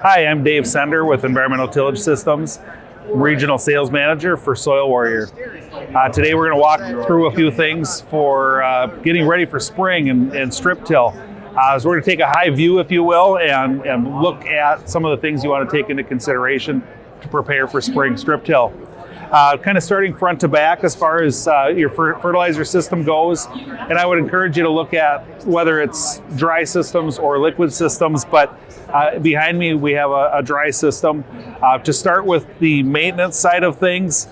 Hi, I'm Dave Sender with Environmental Tillage Systems, Regional Sales Manager for Soil Warrior. Today we're going to walk through a few things for getting ready for spring and strip till. So we're going to take a high view, if you will, and look at some of the things you want to take into consideration to prepare for spring strip till. Kind of starting front to back as far as your fertilizer system goes, and I would encourage you to look at whether it's dry systems or liquid systems, but behind me we have a dry system. To start with the maintenance side of things,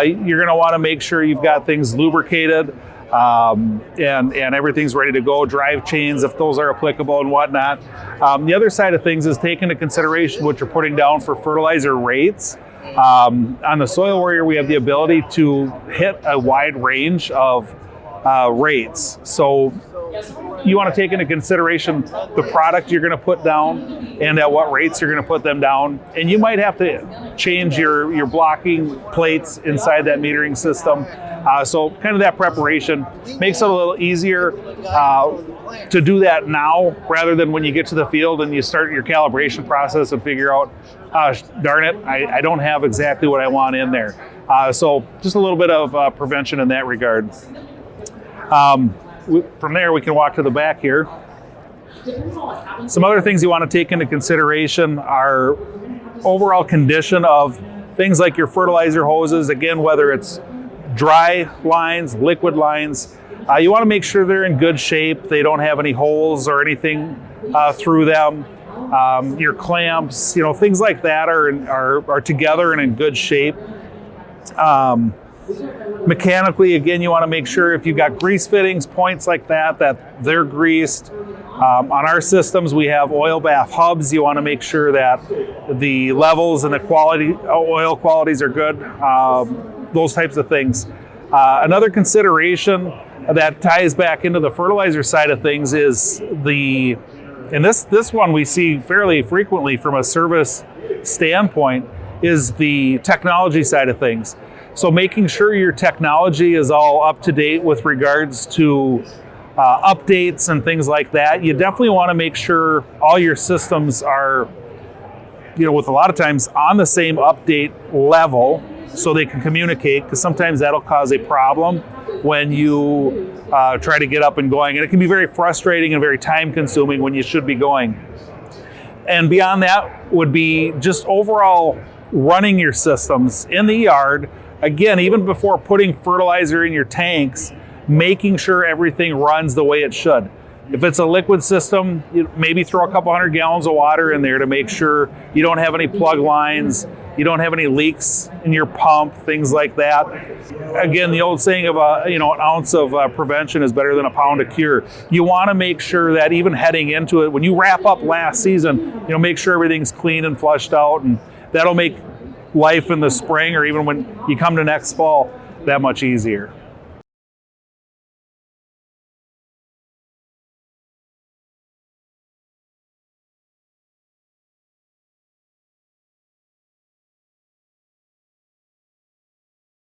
you're going to want to make sure you've got things lubricated and everything's ready to go, drive chains if those are applicable and whatnot. The other side of things is take into consideration what you're putting down for fertilizer rates. On the Soil Warrior, we have the ability to hit a wide range of rates. So you want to take into consideration the product you're going to put down and at what rates you're going to put them down. And you might have to change your blocking plates inside that metering system. So kind of that preparation makes it a little easier to do that now rather than when you get to the field and you start your calibration process and figure out, darn it, I don't have exactly what I want in there. So just a little bit of prevention in that regard. From there, we can walk to the back here. Some other things you want to take into consideration are overall condition of things like your fertilizer hoses. Again, whether it's dry lines, liquid lines, you want to make sure they're in good shape. They don't have any holes or anything through them. Your clamps, things like that are together and in good shape. Mechanically, again, you want to make sure if you've got grease fittings, points like that they're greased. On our systems, we have oil bath hubs. You want to make sure that the levels and the oil qualities are good. Those types of things. Another consideration that ties back into the fertilizer side of things is this one we see fairly frequently from a service standpoint, is the technology side of things. So making sure your technology is all up to date with regards to updates and things like that. You definitely want to make sure all your systems are, with a lot of times on the same update level so they can communicate, because sometimes that'll cause a problem when you try to get up and going. And it can be very frustrating and very time consuming when you should be going. And beyond that would be just overall running your systems in the yard. Again, even before putting fertilizer in your tanks, making sure everything runs the way it should. If it's a liquid system, maybe throw a couple hundred gallons of water in there to make sure you don't have any plug lines, you don't have any leaks in your pump, things like that. Again, the old saying of an ounce of prevention is better than a pound of cure. You want to make sure that even heading into it, when you wrap up last season, make sure everything's clean and flushed out, and that'll make life in the spring or even when you come to next fall that much easier.